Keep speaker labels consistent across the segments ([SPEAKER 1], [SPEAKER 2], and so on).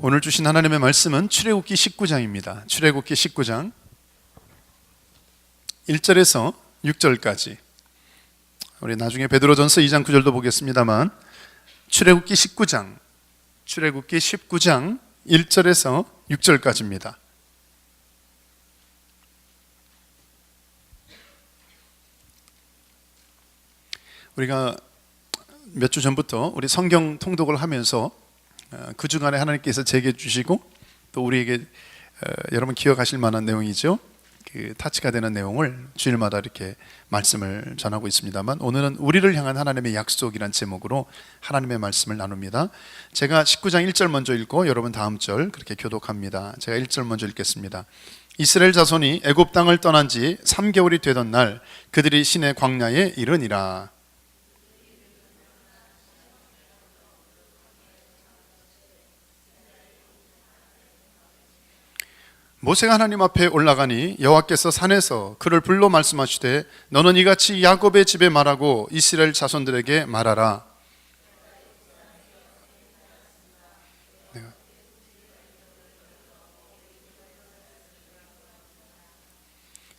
[SPEAKER 1] 오늘 주신 하나님의 말씀은 출애굽기 19장입니다. 출애굽기 19장 1절에서 6절까지. 우리 나중에 베드로전서 2장 9절도 보겠습니다만 출애굽기 19장 1절에서 6절까지입니다. 우리가 몇 주 전부터 우리 성경 통독을 하면서 그 주간에 하나님께서 제게 주시고 또 우리에게 여러분 기억하실 만한 내용이죠. 그 타치가 되는 내용을 주일마다 이렇게 말씀을 전하고 있습니다만, 오늘은 우리를 향한 하나님의 약속이란 제목으로 하나님의 말씀을 나눕니다. 제가 19장 1절 먼저 읽고 여러분 다음 절 그렇게 교독합니다. 제가 1절 먼저 읽겠습니다. 이스라엘 자손이 애굽 땅을 떠난 지 3개월이 되던 날 그들이 시내 광야에 이르니라. 모세가 하나님 앞에 올라가니 여호와께서 산에서 그를 불러 말씀하시되 너는 이같이 야곱의 집에 말하고 이스라엘 자손들에게 말하라.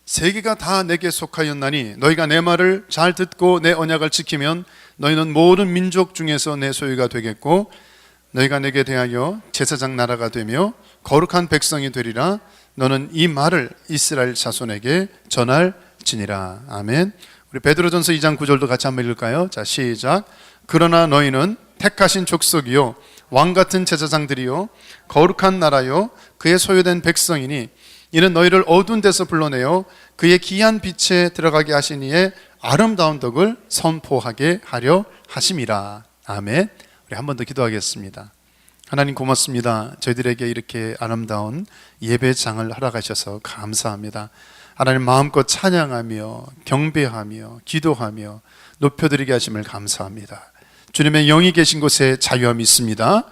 [SPEAKER 1] 세계가 다 내게 속하였나니 너희가 내 말을 잘 듣고 내 언약을 지키면 너희는 모든 민족 중에서 내 소유가 되겠고 너희가 내게 대하여 제사장 나라가 되며 거룩한 백성이 되리라. 너는 이 말을 이스라엘 자손에게 전할지니라. 아멘. 우리 베드로전서 2장 9절도 같이 한번 읽을까요? 자, 시작. 그러나 너희는 택하신 족속이요 왕같은 제사장들이요 거룩한 나라요 그의 소유된 백성이니 이는 너희를 어두운 데서 불러내어 그의 귀한 빛에 들어가게 하신 이의 아름다운 덕을 선포하게 하려 하심이라. 아멘. 우리 한 번 더 기도하겠습니다. 하나님 고맙습니다. 저희들에게 이렇게 아름다운 예배장을 허락하셔서 감사합니다. 하나님 마음껏 찬양하며 경배하며 기도하며 높여드리게 하심을 감사합니다. 주님의 영이 계신 곳에 자유함이 있습니다.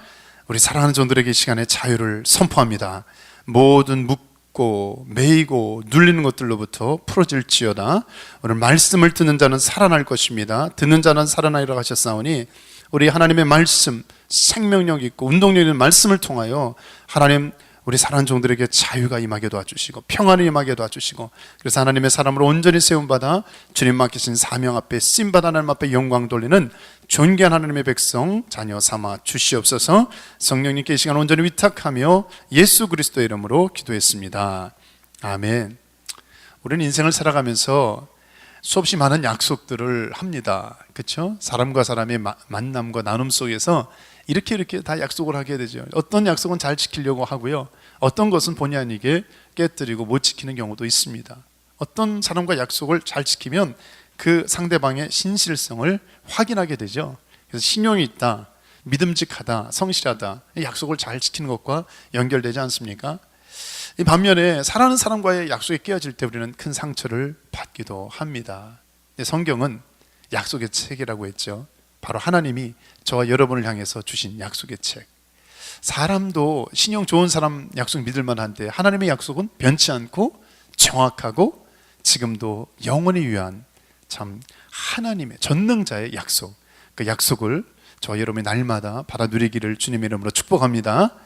[SPEAKER 1] 우리 사랑하는 종들에게 이 시간에 자유를 선포합니다. 모든 묶고 매이고 눌리는 것들로부터 풀어질지어다. 오늘 말씀을 듣는 자는 살아날 것입니다. 듣는 자는 살아나리라 하셨사오니 우리 하나님의 말씀, 생명력 있고 운동력 있는 말씀을 통하여 하나님 우리 사랑하는 종들에게 자유가 임하게 도와주시고 평안이 임하게 도와주시고, 그래서 하나님의 사람으로 온전히 세움받아 주님 맡기신 사명 앞에 쓰임받아 하나님 앞에 영광 돌리는 존귀한 하나님의 백성 자녀 삼아 주시옵소서. 성령님께 이 시간 온전히 위탁하며 예수 그리스도의 이름으로 기도했습니다. 아멘. 우리는 인생을 살아가면서 수없이 많은 약속들을 합니다. 그렇죠? 사람과 사람의 만남과 나눔 속에서 이렇게 다 약속을 하게 되죠. 어떤 약속은 잘 지키려고 하고요, 어떤 것은 본의 아니게 깨뜨리고 못 지키는 경우도 있습니다. 어떤 사람과 약속을 잘 지키면 그 상대방의 신실성을 확인하게 되죠. 그래서 신용이 있다, 믿음직하다, 성실하다, 약속을 잘 지키는 것과 연결되지 않습니까? 이 반면에 사랑하는 사람과의 약속이 깨어질 때 우리는 큰 상처를 받기도 합니다. 성경은 약속의 책이라고 했죠. 바로 하나님이 저와 여러분을 향해서 주신 약속의 책. 사람도 신용 좋은 사람 약속 믿을 만한데 하나님의 약속은 변치 않고 정확하고 지금도 영원히 위한 참 하나님의 전능자의 약속. 그 약속을 저와 여러분이 날마다 받아 누리기를 주님의 이름으로 축복합니다.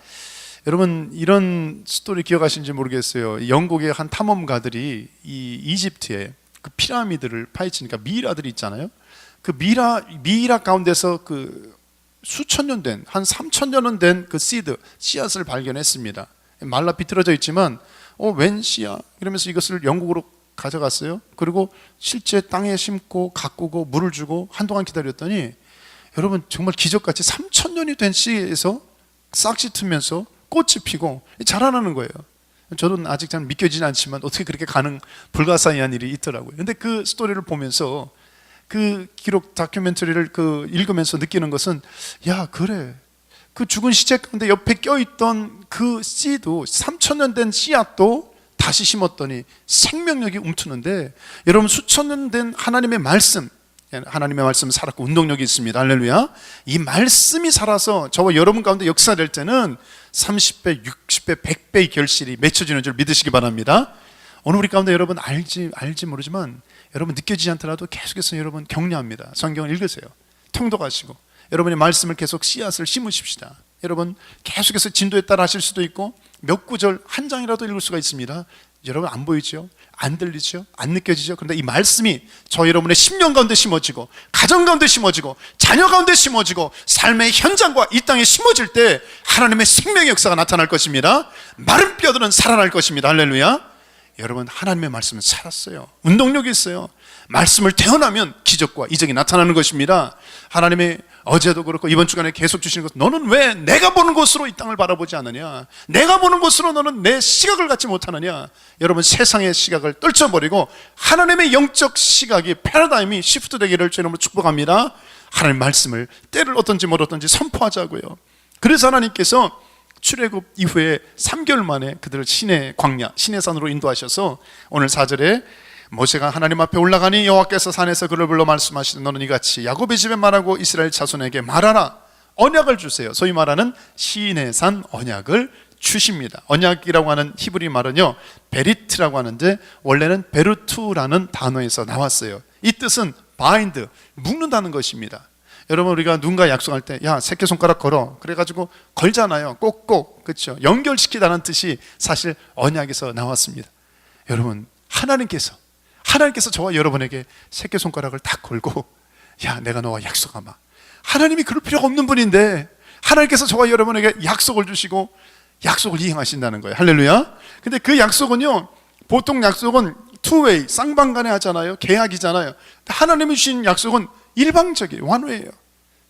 [SPEAKER 1] 여러분 이런 스토리 기억하시는지 모르겠어요. 영국의 한 탐험가들이 이 이집트에 그 피라미드를 파헤치니까 미이라들이 있잖아요. 그 미이라 가운데서 그 수천 년 된, 한 3,000년은 된 그 씨앗을 발견했습니다. 말라 비틀어져 있지만 웬 씨앗? 이러면서 이것을 영국으로 가져갔어요. 그리고 실제 땅에 심고 가꾸고 물을 주고 한동안 기다렸더니 여러분 정말 기적같이 3,000년이 된 씨에서 싹이 트면서 꽃이 피고 자라나는 거예요. 저는 아직 잘 믿겨지지 않지만 어떻게 그렇게 불가사의한 일이 있더라고요. 근데 그 스토리를 보면서 그 기록 다큐멘터리를 읽으면서 느끼는 것은, 야 그래, 그 죽은 시체 가운데 옆에 껴있던 그 씨도 3,000년 된 씨앗도 다시 심었더니 생명력이 움트는데, 여러분 수천 년 된 하나님의 말씀 살았고 운동력이 있습니다. 할렐루야. 이 말씀이 살아서 저와 여러분 가운데 역사될 때는 30배, 60배, 100배의 결실이 맺혀지는 줄 믿으시기 바랍니다. 오늘 우리 가운데 여러분 알지 모르지만 여러분 느껴지지 않더라도 계속해서 여러분 격려합니다. 성경을 읽으세요. 통독하시고 여러분의 말씀을 계속 씨앗을 심으십시다. 여러분 계속해서 진도에 따라 하실 수도 있고 몇 구절 한 장이라도 읽을 수가 있습니다. 여러분 안 보이죠? 안 들리죠? 안 느껴지죠? 그런데 이 말씀이 저 여러분의 심령 가운데 심어지고 가정 가운데 심어지고 자녀 가운데 심어지고 삶의 현장과 이 땅에 심어질 때 하나님의 생명의 역사가 나타날 것입니다. 마른 뼈들은 살아날 것입니다. 할렐루야. 여러분 하나님의 말씀은 살았어요. 운동력이 있어요. 말씀을 태어나면 기적과 이적이 나타나는 것입니다. 하나님이 어제도 그렇고 이번 주간에 계속 주시는 것, 너는 왜 내가 보는 곳으로 이 땅을 바라보지 않느냐, 내가 보는 곳으로 너는 내 시각을 갖지 못하느냐. 여러분 세상의 시각을 떨쳐버리고 하나님의 영적 시각이 패러다임이 시프트 되기를 주님으로 축복합니다. 하나님 말씀을 때를 어떤지 모르든지 선포하자고요. 그래서 하나님께서 출애굽 이후에 3개월 만에 그들을 시내 광야, 시내산으로 인도하셔서 오늘 4절에 모세가 하나님 앞에 올라가니 여호와께서 산에서 그를 불러 말씀하시되 너는 이같이 야곱의 집에 말하고 이스라엘 자손에게 말하라. 언약을 주세요. 소위 말하는 시내산 언약을 주십니다. 언약이라고 하는 히브리 말은요 베리트라고 하는데 원래는 베르투라는 단어에서 나왔어요. 이 뜻은 바인드, 묶는다는 것입니다. 여러분 우리가 누군가 약속할 때 야 새끼손가락 걸어 그래가지고 걸잖아요. 꼭꼭, 그렇죠? 연결시키다는 뜻이 사실 언약에서 나왔습니다. 여러분 하나님께서 저와 여러분에게 새끼손가락을 딱 걸고 야 내가 너와 약속하마. 하나님이 그럴 필요가 없는 분인데 하나님께서 저와 여러분에게 약속을 주시고 약속을 이행하신다는 거예요. 할렐루야. 근데 그 약속은요 보통 약속은 투웨이, 쌍방간에 하잖아요. 계약이잖아요. 하나님이 주신 약속은 일방적이에요. 원웨이예요.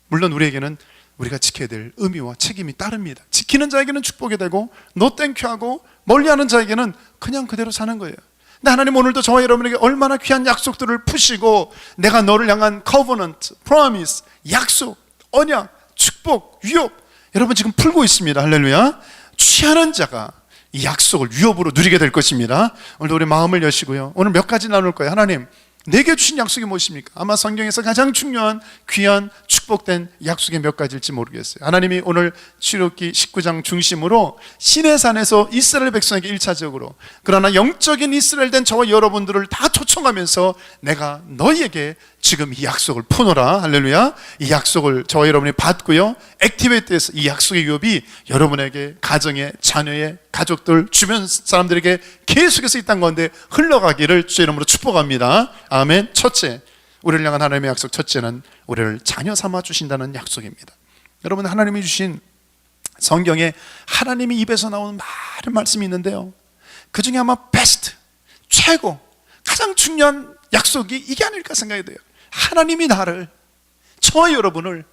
[SPEAKER 1] 물론 우리에게는 우리가 지켜야 될 의미와 책임이 따릅니다. 지키는 자에게는 축복이 되고 노 땡큐 하고 멀리하는 자에게는 그냥 그대로 사는 거예요. 근데 하나님 오늘도 저와 여러분에게 얼마나 귀한 약속들을 푸시고 내가 너를 향한 covenant, promise, 약속, 언약, 축복, 위협 여러분 지금 풀고 있습니다. 할렐루야. 취하는 자가 이 약속을 위협으로 누리게 될 것입니다. 오늘도 우리 마음을 여시고요. 오늘 몇 가지 나눌 거예요. 하나님 내게 주신 약속이 무엇입니까? 아마 성경에서 가장 중요한 귀한 축복된 약속이 몇 가지일지 모르겠어요. 하나님이 오늘 출애굽기 19장 중심으로 시내산에서 이스라엘 백성에게 1차적으로 그러나 영적인 이스라엘 된 저와 여러분들을 다 초청하면서 내가 너희에게 지금 이 약속을 푸노라. 할렐루야. 이 약속을 저와 여러분이 받고요 액티베이트해서 이 약속의 유업이 여러분에게 가정에 자녀에 가족들 주변 사람들에게 계속해서 이 땅 가운데 흘러가기를 주의 이름으로 축복합니다. 아멘. 첫째, 우리를 향한 하나님의 약속 첫째는 우리를 자녀 삼아 주신다는 약속입니다. 여러분 하나님이 주신 성경에 하나님이 입에서 나오는 많은 말씀이 있는데요 그 중에 아마 베스트, 최고, 가장 중요한 약속이 이게 아닐까 생각이 돼요. 하나님이 나를, 저와 여러분을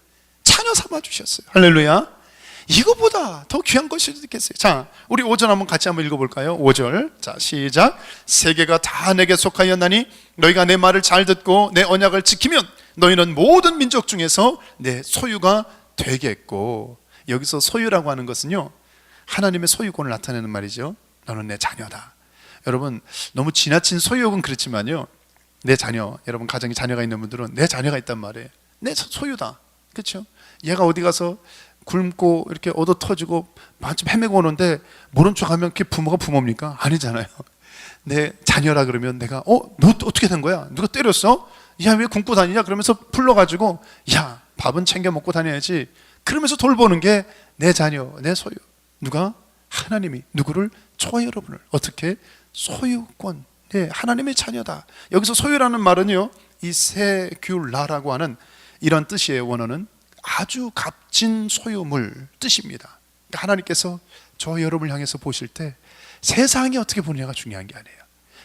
[SPEAKER 1] 자녀 삼아 주셨어요. 할렐루야. 이거보다 더 귀한 것이 있겠어요. 자, 우리 5절 한번 같이 한번 읽어볼까요? 5절. 자, 시작. 세계가 다 내게 속하였나니 너희가 내 말을 잘 듣고 내 언약을 지키면 너희는 모든 민족 중에서 내 소유가 되겠고. 여기서 소유라고 하는 것은요 하나님의 소유권을 나타내는 말이죠. 너는 내 자녀다. 여러분 너무 지나친 소유욕은 그렇지만요 내 자녀, 여러분 가정에 자녀가 있는 분들은 내 자녀가 있단 말이에요. 내 소유다. 그렇죠? 얘가 어디 가서 굶고 이렇게 얻어 터지고 반쯤 헤매고 오는데 모른 척하면 그게 부모가 부모입니까? 아니잖아요. 내 자녀라 그러면 내가 너 어떻게 된 거야? 누가 때렸어? 야 왜 굶고 다니냐? 그러면서 불러가지고 야 밥은 챙겨 먹고 다녀야지. 그러면서 돌보는 게 내 자녀, 내 소유. 누가? 하나님이 누구를? 저와 여러분을 어떻게? 소유권. 네, 하나님의 자녀다. 여기서 소유라는 말은요 이 세귤라라고 하는 이런 뜻이에요. 원어는 아주 값진 소유물 뜻입니다. 그러니까 하나님께서 저와 여러분을 향해서 보실 때 세상이 어떻게 보느냐가 중요한 게 아니에요.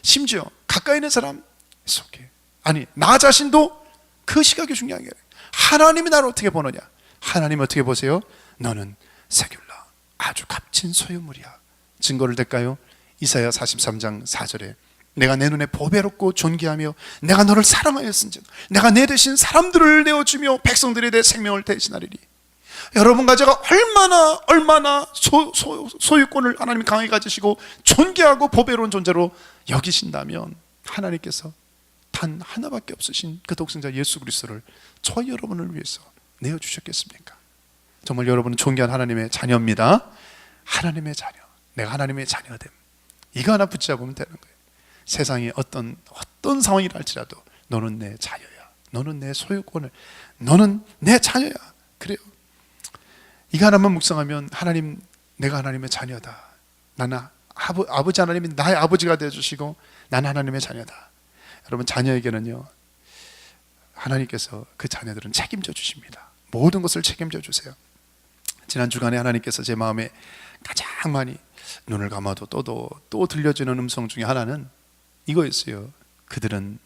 [SPEAKER 1] 심지어 가까이 있는 사람 속에 아니 나 자신도 그 시각이 중요한 게 아니에요. 하나님이 나를 어떻게 보느냐. 하나님 어떻게 보세요? 너는 세귤라, 아주 값진 소유물이야. 증거를 댈까요? 이사야 43장 4절에 내가 내 눈에 보배롭고 존귀하며 내가 너를 사랑하였은즉 내가 내 대신 사람들을 내어주며 백성들에 대해 생명을 대신하리니. 여러분 가제가 얼마나 소유권을 하나님이 강하게 가지시고 존귀하고 보배로운 존재로 여기신다면 하나님께서 단 하나밖에 없으신 그 독생자 예수 그리스도를 저와 여러분을 위해서 내어주셨겠습니까? 정말 여러분은 존귀한 하나님의 자녀입니다. 하나님의 자녀, 내가 하나님의 자녀됨, 이거 하나 붙잡으면 되는 거예요. 세상이 어떤 상황이라 할지라도 너는 내 자녀야. 너는 내 소유권을, 너는 내 자녀야. 그래요. 이거 하나만 묵상하면 하나님, 내가 하나님의 자녀다. 나는 아버지 하나님이 나의 아버지가 되어주시고 나는 하나님의 자녀다. 여러분, 자녀에게는요, 하나님께서 그 자녀들은 책임져 주십니다. 모든 것을 책임져 주세요. 지난 주간에 하나님께서 제 마음에 가장 많이 눈을 감아도 또 들려지는 음성 중에 하나는 이거였어요. 그들은,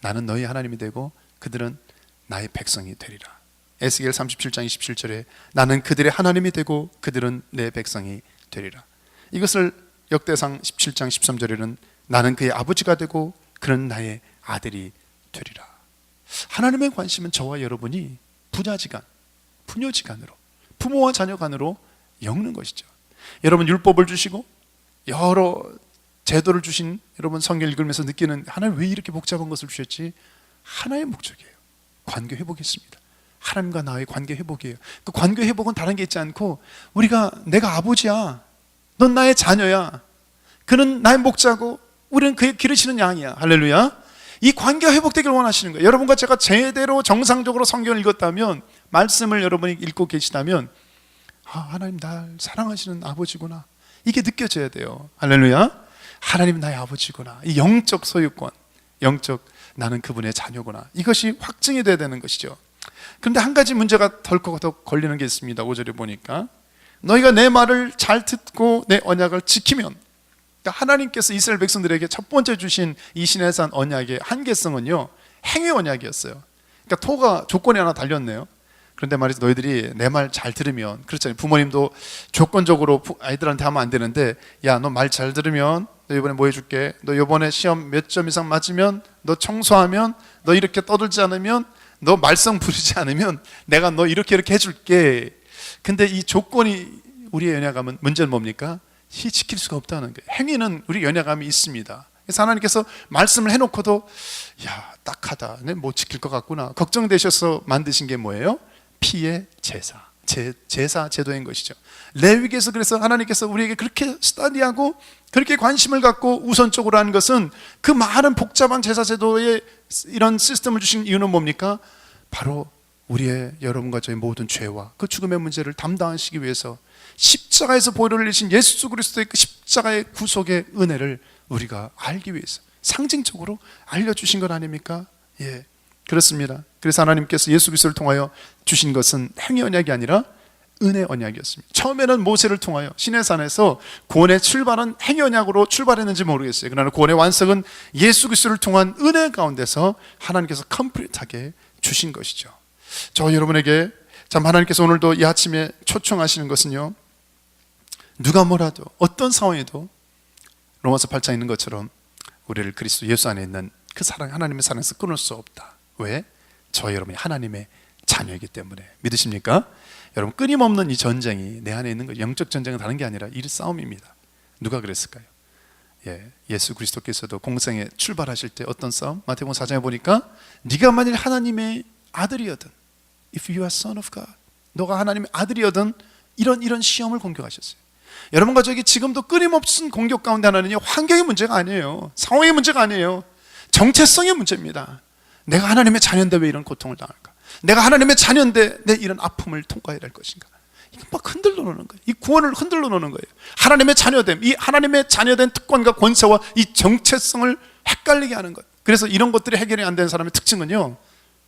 [SPEAKER 1] 나는 너희 하나님이 되고 그들은 나의 백성이 되리라. 에스겔 37장 27절에 나는 그들의 하나님이 되고 그들은 내 백성이 되리라. 이것을 역대상 17장 13절에는 나는 그의 아버지가 되고 그는 나의 아들이 되리라. 하나님의 관심은 저와 여러분이 부자지간, 부녀지간으로, 부모와 자녀 간으로 엮는 것이죠. 여러분, 율법을 주시고 여러 제도를 주신 여러분, 성경 읽으면서 느끼는, 하나님 왜 이렇게 복잡한 것을 주셨지? 하나의 목적이에요. 관계 회복이었습니다. 하나님과 나의 관계 회복이에요. 그 관계 회복은 다른 게 있지 않고, 내가 아버지야, 넌 나의 자녀야, 그는 나의 목자고 우리는 그의 기르시는 양이야. 할렐루야. 이 관계가 회복되기를 원하시는 거예요. 여러분과 제가 제대로 정상적으로 성경을 읽었다면, 말씀을 여러분이 읽고 계시다면, 하나님 날 사랑하시는 아버지구나, 이게 느껴져야 돼요. 할렐루야. 하나님 나의 아버지구나, 이 영적 소유권, 영적 나는 그분의 자녀구나, 이것이 확증이 돼야 되는 것이죠. 그런데 한 가지 문제가 덜컥 걸리는 게 있습니다. 5절에 보니까 너희가 내 말을 잘 듣고 내 언약을 지키면, 그러니까 하나님께서 이스라엘 백성들에게 첫 번째 주신 이 시내산 언약의 한계성은요, 행위 언약이었어요. 그러니까 토가 조건이 하나 달렸네요. 그런데 말이죠, 너희들이 내 말 잘 들으면, 그렇잖아요. 부모님도 조건적으로 아이들한테 하면 안 되는데, 야, 너 말 잘 들으면 너 이번에 뭐 해줄게, 너 이번에 시험 몇 점 이상 맞으면, 너 청소하면, 너 이렇게 떠들지 않으면, 너 말썽 부리지 않으면 내가 너 이렇게 해줄게. 근데 이 조건이, 우리의 연약함은 문제는 뭡니까? 지킬 수가 없다는 거예요. 행위는 우리 연약함이 있습니다. 그래서 하나님께서 말씀을 해놓고도, 야, 딱하다, 내 못 지킬 것 같구나, 걱정되셔서 만드신 게 뭐예요? 피의 제사, 제사 제도인 것이죠. 레위기에서, 그래서 하나님께서 우리에게 그렇게 스터디하고 그렇게 관심을 갖고 우선적으로 하는 것은, 그 많은 복잡한 제사 제도에 이런 시스템을 주신 이유는 뭡니까? 바로 우리의, 여러분과 저의 모든 죄와 그 죽음의 문제를 담당하시기 위해서 십자가에서 보혈을 흘리신 예수 그리스도의 그 십자가의 구속의 은혜를 우리가 알기 위해서 상징적으로 알려주신 것 아닙니까? 예, 그렇습니다. 그래서 하나님께서 예수 그리스도를 통하여 주신 것은 행위 언약이 아니라 은혜 언약이었습니다. 처음에는 모세를 통하여 시내산에서 구원의 출발은 행위 언약으로 출발했는지 모르겠어요. 그러나 구원의 완성은 예수 그리스도를 통한 은혜 가운데서 하나님께서 컴플리트하게 주신 것이죠. 저 여러분에게 참 하나님께서 오늘도 이 아침에 초청하시는 것은요, 누가 뭐라도 어떤 상황에도 로마서 8장에 있는 것처럼 우리를 그리스도 예수 안에 있는 그 사랑, 하나님의 사랑에서 끊을 수 없다. 왜? 저 여러분이 하나님의 자녀이기 때문에. 믿으십니까? 여러분, 끊임없는 이 전쟁이 내 안에 있는 것, 영적 전쟁은 다른 게 아니라 이 싸움입니다. 누가 그랬을까요? 예수 그리스도께서도 공생에 출발하실 때 어떤 싸움? 마태복음 4장에 보니까 네가 만일 하나님의 아들이거든, If you are son of God, 너가 하나님의 아들이거든, 이런 시험을 공격하셨어요. 여러분과 저에게 지금도 끊임없는 공격 가운데 하나는요, 환경의 문제가 아니에요, 상황의 문제가 아니에요, 정체성의 문제입니다. 내가 하나님의 자녀인데 왜 이런 고통을 당할까? 내가 하나님의 자녀인데 내 이런 아픔을 통과해야 될 것인가? 이거 막 흔들러 놓는 거예요. 이 구원을 흔들러 놓는 거예요. 하나님의 자녀됨, 이 하나님의 자녀된 특권과 권세와 이 정체성을 헷갈리게 하는 것. 그래서 이런 것들이 해결이 안 되는 사람의 특징은요,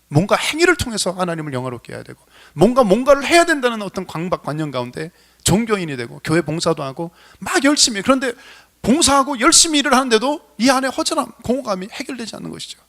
[SPEAKER 1] 뭔가 행위를 통해서 하나님을 영화롭게 해야 되고, 뭔가를 해야 된다는 어떤 강박관념 가운데 종교인이 되고 교회 봉사도 하고 막 열심히 해요. 그런데 봉사하고 열심히 일을 하는데도 이 안에 허전함, 공허감이 해결되지 않는 것이죠.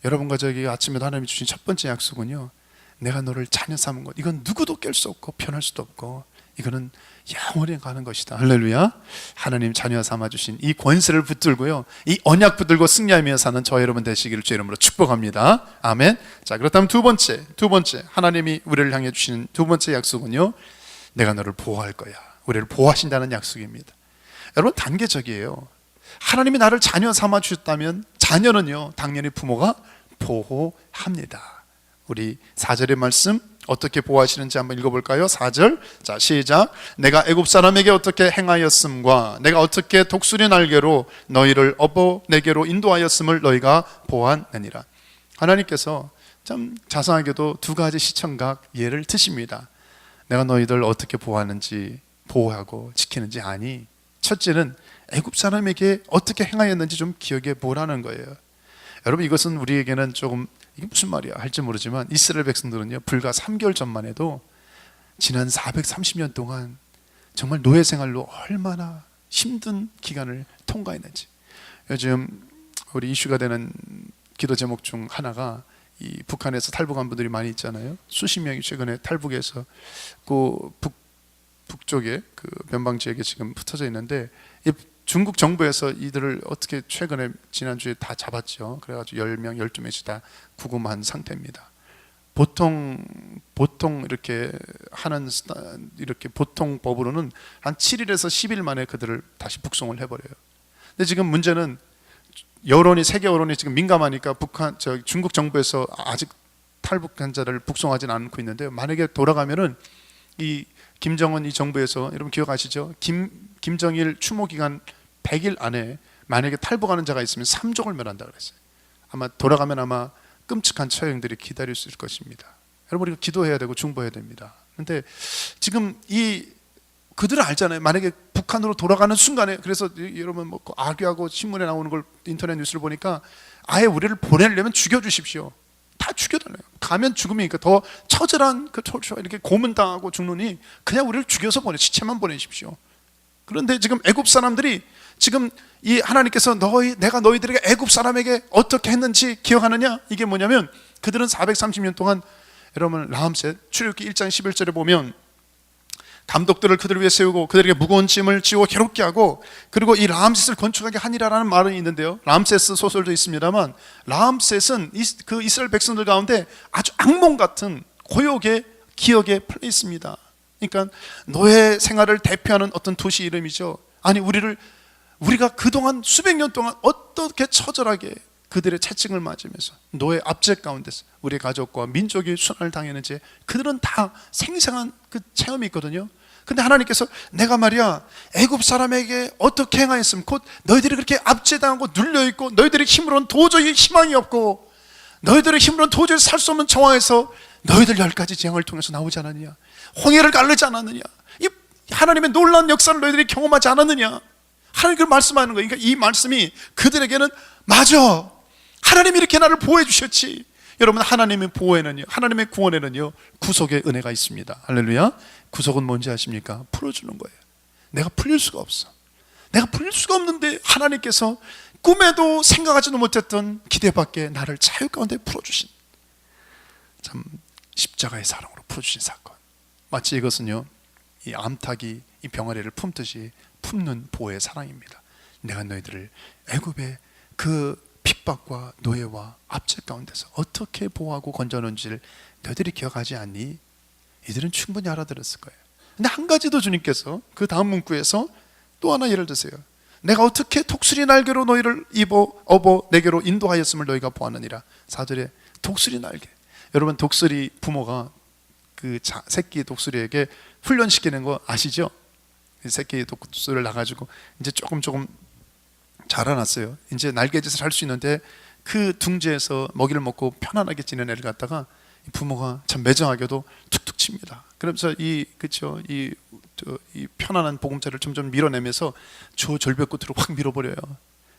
[SPEAKER 1] 여러분과 저에게 아침에 하나님이 주신 첫 번째 약속은요, 내가 너를 자녀 삼은 것, 이건 누구도 깰 수 없고 변할 수도 없고, 이거는 영원히 가는 것이다. 할렐루야. 하나님 자녀 삼아주신 이 권세를 붙들고요, 이 언약 붙들고 승리하며 사는 저 여러분 되시기를 주 이름으로 축복합니다. 아멘. 자, 그렇다면 두 번째 하나님이 우리를 향해 주시는 두 번째 약속은요, 내가 너를 보호할 거야. 우리를 보호하신다는 약속입니다. 여러분, 단계적이에요. 하나님이 나를 자녀 삼아 주셨다면 자녀는요, 당연히 부모가 보호합니다. 우리 4절의 말씀 어떻게 보호하시는지 한번 읽어볼까요? 4절, 자, 시작. 내가 애굽 사람에게 어떻게 행하였음과 내가 어떻게 독수리 날개로 너희를 업어 내게로 인도하였음을 너희가 보았느니라. 하나님께서 참 자상하게도 두 가지 시청각 예를 드십니다. 내가 너희들 어떻게 보호하는지, 보호하고 지키는지 아니? 첫째는 애굽 사람에게 어떻게 행하였는지 좀 기억해 보라는 거예요. 여러분, 이것은 우리에게는 조금 이게 무슨 말이야 할지 모르지만 이스라엘 백성들은요, 불과 3개월 전만 해도 지난 430년 동안 정말 노예 생활로 얼마나 힘든 기간을 통과했는지. 요즘 우리 이슈가 되는 기도 제목 중 하나가 이 북한에서 탈북한 분들이 많이 있잖아요. 수십 명이 최근에 탈북해서 그 북쪽에 그 변방 지역에 지금 흩어져 있는데, 이 중국 정부에서 이들을 어떻게 최근에 지난주에 다 잡았죠. 그래가지고 10명, 12명씩 다 구금한 상태입니다. 보통 이렇게 하는 이렇게 보통 법으로는 한 7일에서 10일 만에 그들을 다시 북송을 해버려요. 근데 지금 문제는 세계 여론이 지금 민감하니까 중국 정부에서 아직 탈북한 자를 북송하진 않고 있는데요. 만약에 돌아가면은 이 김정은 이 정부에서, 여러분 기억하시죠? 김정일 추모 기간 100일 안에 만약에 탈북하는 자가 있으면 3족을 멸한다 그랬어요. 아마 돌아가면 아마 끔찍한 처형들이 기다릴 수 있을 것입니다. 여러분, 우리가 기도해야 되고 중보해야 됩니다. 그런데 지금 그들은 알잖아요. 만약에 북한으로 돌아가는 순간에, 그래서 여러분 뭐 악유하고 신문에 나오는 걸 인터넷 뉴스를 보니까 아예 우리를 보내려면 죽여주십시오. 다 죽여달래요. 가면 죽음이니까 더 처절한 이렇게 고문당하고 죽느니 그냥 우리를 죽여서 시체만 보내십시오. 그런데 지금 애굽 사람들이 지금 이 하나님께서 내가 너희들에게 애굽 사람에게 어떻게 했는지 기억하느냐? 이게 뭐냐면 그들은 430년 동안, 여러분 라암셋 출애굽기 1장 11절에 보면 감독들을 그들을 위해 세우고 그들에게 무거운 짐을 지워 괴롭게 하고, 그리고 이 라암셋을 건축하게 하니라라는 말은 있는데요, 라암세스 소설도 있습니다만 라암셋은 그 이스라엘 백성들 가운데 아주 악몽 같은 고욕의 기억에 풀려 있습니다. 그러니까 노예 생활을 대표하는 어떤 도시 이름이죠. 아니, 우리가 그동안 수백 년 동안 어떻게 처절하게 그들의 채찍을 맞으면서 노예 압제 가운데서 우리 가족과 민족이 순환을 당했는지 그들은 다 생생한 그 체험이 있거든요. 근데 하나님께서 내가 말이야 애굽 사람에게 어떻게 행하였으면, 곧 너희들이 그렇게 압제당하고 눌려있고 너희들의 힘으로는 도저히 희망이 없고 너희들의 힘으로는 도저히 살 수 없는 정황에서 너희들 10가지 재앙을 통해서 나오지 않았느냐, 홍해를 가르지 않았느냐, 이 하나님의 놀라운 역사를 너희들이 경험하지 않았느냐, 하나님 그 말씀하는 거예요. 그러니까 이 말씀이 그들에게는 맞아, 하나님이 이렇게 나를 보호해 주셨지. 여러분, 하나님의 보호에는요, 하나님의 구원에는요 구속의 은혜가 있습니다. 할렐루야. 구속은 뭔지 아십니까? 풀어주는 거예요. 내가 풀릴 수가 없어. 내가 풀릴 수가 없는데 하나님께서 꿈에도 생각하지도 못했던 기대 밖에 나를 자유 가운데 풀어주신, 참 십자가의 사랑으로 풀어주신 사건. 마치 이것은요, 이 암탉이 이 병아리를 품듯이 품는 보호의 사랑입니다. 내가 너희들을 애굽의 그 핍박과 노예와 압제 가운데서 어떻게 보호하고 건져놓은지를 너희들이 기억하지 않니? 이들은 충분히 알아들었을 거예요. 근데 한 가지 더 주님께서 그 다음 문구에서 또 하나 예를 드세요. 내가 어떻게 독수리 날개로 너희를 업어 내게로 인도하였음을 너희가 보았느니라. 4절에 독수리 날개. 여러분, 독수리 부모가 그 새끼 독수리에게 훈련시키는 거 아시죠? 새끼 독수리를 놔가지고 이제 조금 자라났어요. 이제 날개짓을 할 수 있는데 그 둥지에서 먹이를 먹고 편안하게 지낸 애를 갖다가 부모가 참 매정하게도 툭툭 칩니다. 그러면서 이 편안한 보금자리를 점점 밀어내면서 저 절벽 끝으로 확 밀어버려요.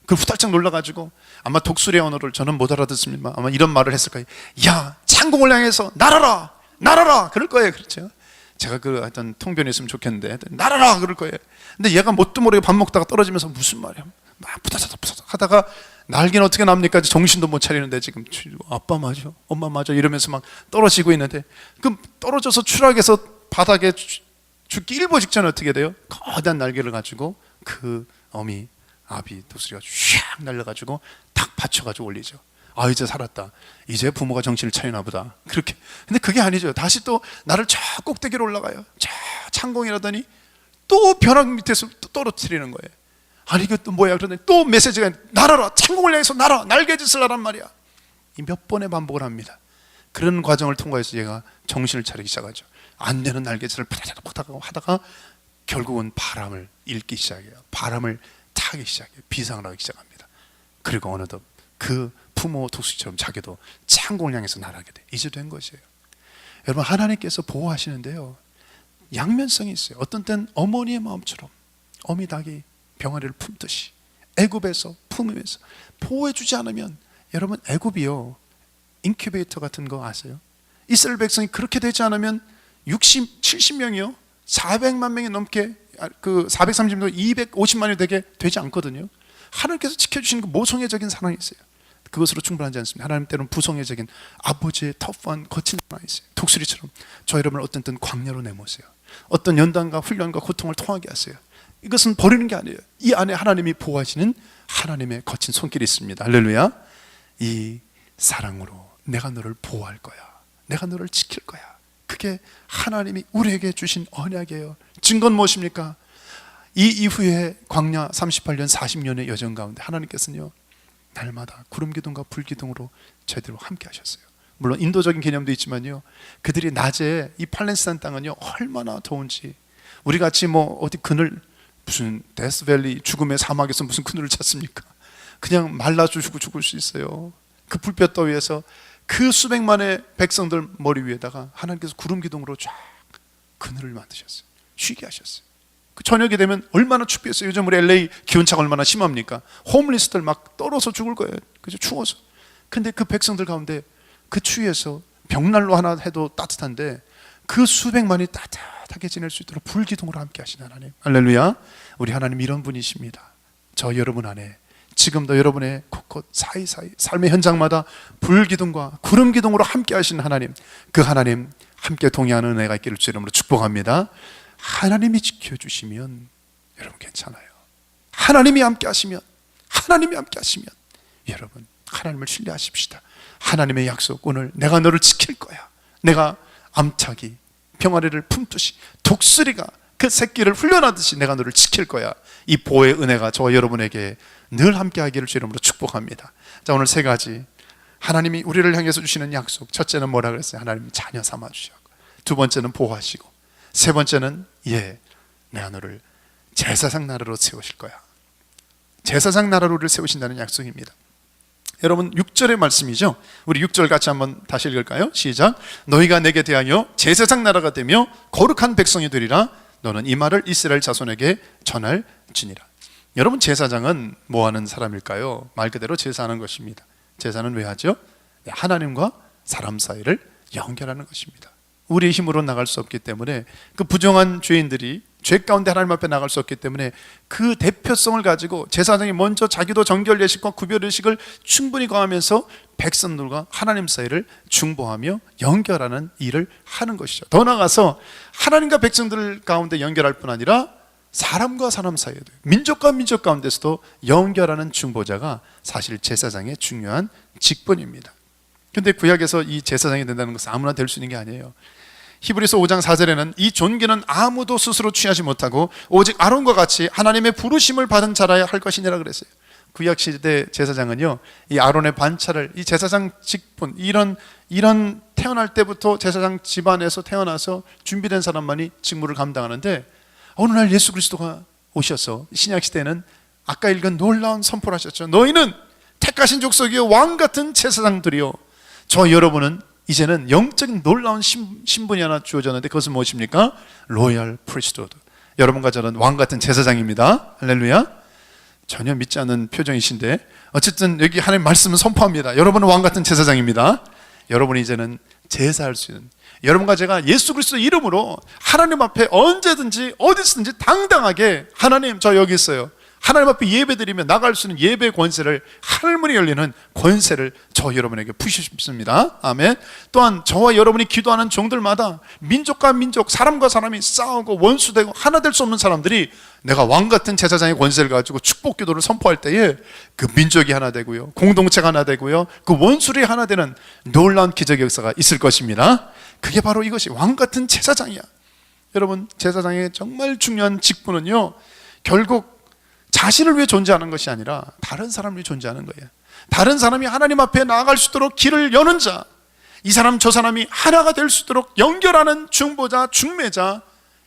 [SPEAKER 1] 그 후달짝 놀라가지고, 아마 독수리의 언어를 저는 못 알아듣습니다. 아마 이런 말을 했을 거예요. 야, 창공을 향해서 날아라 그럴 거예요. 그렇죠? 제가 하여튼 통변이 있으면 좋겠는데 날아라 그럴 거예요. 근데 얘가 뭣도 모르게 밥 먹다가 떨어지면서 무슨 말이야 막 부다다닥 하다가 날개는 어떻게 납니까? 정신도 못 차리는데 지금 아빠 맞아, 엄마 맞아 이러면서 막 떨어지고 있는데, 그럼 떨어져서 추락해서 바닥에 죽기 일보 직전에 어떻게 돼요? 거대한 날개를 가지고 그 아비 독수리가 샥 날려가지고 탁 받쳐가지고 올리죠. 아, 이제 살았다. 이제 부모가 정신을 차리나 보다. 그렇게. 근데 그게 아니죠. 다시 또 나를 저 꼭대기로 올라가요. 저 창공이라더니 또 벼락 밑에서 또 떨어뜨리는 거예요. 아니 이게 또 뭐야? 그러더니 또 메시지가 날아라, 창공을 향해서 날아, 날개짓을 하란 말이야. 이 몇 번의 반복을 합니다. 그런 과정을 통과해서 얘가 정신을 차리기 시작하죠. 안 되는 날개짓을 파닥파닥 하다가 결국은 바람을 읽기 시작해요. 바람을 타기 시작해요. 비상을 하기 시작합니다. 그리고 어느덧 그 부모 독수리처럼 자기도 창공을 향해서 날아가게 돼. 이제 된 것이에요. 여러분, 하나님께서 보호하시는데요, 양면성이 있어요. 어떤 때는 어머니의 마음처럼 어미닭이 병아리를 품듯이 애굽에서 품으면서 보호해주지 않으면, 여러분 애굽이요 인큐베이터 같은 거 아세요? 이스라엘 백성이 그렇게 되지 않으면 60, 70명이요 400만 명이 넘게, 그 430명 250만이 되게 되지 않거든요. 하나님께서 지켜주시는 그 모성애적인 사랑이 있어요. 그것으로 충분하지 않습니다. 하나님 때로는 부성애적인 아버지의 터프한 거친 사랑이 있어요. 독수리처럼 저 여러분을 어떤 때는 광야로 내모세요. 어떤 연단과 훈련과 고통을 통하게 하세요. 이것은 버리는 게 아니에요. 이 안에 하나님이 보호하시는 하나님의 거친 손길이 있습니다. 할렐루야. 이 사랑으로 내가 너를 보호할 거야, 내가 너를 지킬 거야. 그게 하나님이 우리에게 주신 언약이에요. 증거는 무엇입니까? 이 이후에 광야 38년 40년의 여정 가운데 하나님께서는요 날마다 구름 기둥과 불 기둥으로 제대로 함께 하셨어요. 물론 인도적인 개념도 있지만요, 그들이 낮에 이 팔레스타인 땅은요 얼마나 더운지, 우리 같이 뭐 어디 그늘, 무슨 데스밸리 죽음의 사막에서 무슨 그늘을 찾습니까? 그냥 말라 죽을 수 있어요. 그 불볕 더위에서 그 수백만의 백성들 머리 위에다가 하나님께서 구름 기둥으로 쫙 그늘을 만드셨어요. 쉬게 하셨어요. 그 저녁이 되면 얼마나 춥겠어요. 요즘 우리 LA 기온차가 얼마나 심합니까? 홈리스들 막 떨어서 죽을 거예요. 그죠? 추워서. 근데 그 백성들 가운데 그 추위에서 벽난로 하나 해도 따뜻한데 그 수백만이 따뜻하게 지낼 수 있도록 불기둥으로 함께 하시는 하나님. 할렐루야. 우리 하나님 이런 분이십니다. 저 여러분 안에 지금도 여러분의 곳곳 사이사이 삶의 현장마다 불기둥과 구름기둥으로 함께 하시는 하나님, 그 하나님 함께 동의하는 은혜가 있기를 주 이름으로 축복합니다. 하나님이 지켜주시면 여러분 괜찮아요. 하나님이 함께 하시면, 하나님이 함께 하시면 여러분 하나님을 신뢰하십시다. 하나님의 약속, 오늘 내가 너를 지킬 거야. 내가 암탉이 병아리를 품듯이 독수리가 그 새끼를 훈련하듯이 내가 너를 지킬 거야. 이 보호의 은혜가 저와 여러분에게 늘 함께 하기를 주 이름으로 축복합니다. 자, 오늘 세 가지 하나님이 우리를 향해서 주시는 약속. 첫째는 뭐라 그랬어요? 하나님 자녀 삼아 주시고, 두 번째는 보호하시고, 세 번째는 내가 너를 제사장 나라로 세우실 거야. 제사장 나라로 우리를 세우신다는 약속입니다. 여러분 6절의 말씀이죠. 우리 6절 같이 한번 다시 읽을까요? 시작. 너희가 내게 대하여 제사장 나라가 되며 거룩한 백성이 되리라. 너는 이 말을 이스라엘 자손에게 전할지니라. 여러분 제사장은 뭐 하는 사람일까요? 말 그대로 제사하는 것입니다. 제사는 왜 하죠? 하나님과 사람 사이를 연결하는 것입니다. 우리의 힘으로 나갈 수 없기 때문에, 그 부정한 죄인들이 죄 가운데 하나님 앞에 나갈 수 없기 때문에 그 대표성을 가지고 제사장이 먼저 자기도 정결 예식과 구별 예식을 충분히 거하면서 백성들과 하나님 사이를 중보하며 연결하는 일을 하는 것이죠. 더 나아가서 하나님과 백성들 가운데 연결할 뿐 아니라 사람과 사람 사이에도, 민족과 민족 가운데서도 연결하는 중보자가 사실 제사장의 중요한 직분입니다. 그런데 구약에서 이 제사장이 된다는 것은 아무나 될 수 있는 게 아니에요. 히브리서 5장 4절에는 이 존귀는 아무도 스스로 취하지 못하고 오직 아론과 같이 하나님의 부르심을 받은 자라야 할 것이니라 그랬어요. 구약 시대 제사장은요, 이 아론의 반차를, 이 제사장 직분, 이런 태어날 때부터 제사장 집안에서 태어나서 준비된 사람만이 직무를 감당하는데, 어느 날 예수 그리스도가 오셔서 신약 시대에는 아까 읽은 놀라운 선포를 하셨죠. 너희는 택하신 족속이요 왕 같은 제사장들이요. 저 여러분은 이제는 영적인 놀라운 신분이 하나 주어졌는데, 그것은 무엇입니까? 로얄 프리스트후드. 여러분과 저는 왕 같은 제사장입니다. 할렐루야. 전혀 믿지 않는 표정이신데 어쨌든 여기 하나님 말씀은 선포합니다. 여러분은 왕 같은 제사장입니다. 여러분이 이제는 제사할 수 있는, 여러분과 제가 예수 그리스도 이름으로 하나님 앞에 언제든지 어디서든지 당당하게, 하나님 저 여기 있어요, 하나님 앞에 예배드리며 나갈 수 있는 예배 권세를, 하늘문이 열리는 권세를 저 여러분에게 부시십니다. 아멘. 또한 저와 여러분이 기도하는 종들마다 민족과 민족, 사람과 사람이 싸우고 원수되고 하나 될 수 없는 사람들이 내가 왕같은 제사장의 권세를 가지고 축복 기도를 선포할 때에 그 민족이 하나 되고요, 공동체가 하나 되고요, 그 원수들이 하나 되는 놀라운 기적의 역사가 있을 것입니다. 그게 바로 이것이 왕같은 제사장이야. 여러분 제사장의 정말 중요한 직분은요, 결국 자신을 위해 존재하는 것이 아니라 다른 사람을 위해 존재하는 거예요. 다른 사람이 하나님 앞에 나아갈 수 있도록 길을 여는 자, 이 사람 저 사람이 하나가 될 수 있도록 연결하는 중보자, 중매자,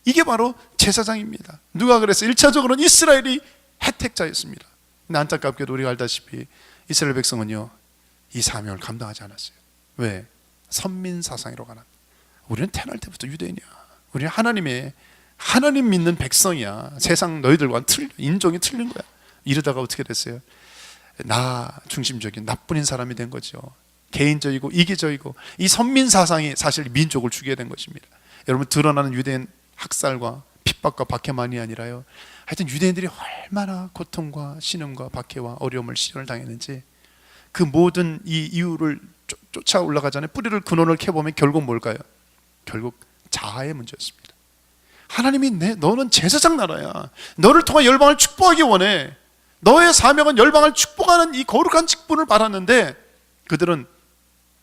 [SPEAKER 1] 이게 바로 제사장입니다. 누가 그랬어요? 1차적으로는 이스라엘이 혜택자였습니다. 근데 안타깝게도 우리가 알다시피 이스라엘 백성은요, 이 사명을 감당하지 않았어요. 왜? 선민 사상으로 가는, 우리는 태어날 때부터 유대인이야, 우리는 하나님 믿는 백성이야. 세상 너희들과는 틀려. 인종이 틀린 거야. 이러다가 어떻게 됐어요? 나 중심적인 나뿐인 사람이 된 거죠. 개인적이고 이기적이고, 이 선민 사상이 사실 민족을 죽이게 된 것입니다. 여러분, 드러나는 유대인 학살과 핍박과 박해만이 아니라요, 하여튼 유대인들이 얼마나 고통과 신음과 박해와 어려움을 시련을 당했는지, 그 모든 이 이유를 쫓아 올라가잖아요. 뿌리를 근원을 캐보면 결국 뭘까요? 결국 자아의 문제였습니다. 하나님이 너는 제사장 나라야. 너를 통해 열방을 축복하기 원해. 너의 사명은 열방을 축복하는 이 거룩한 직분을 받았는데, 그들은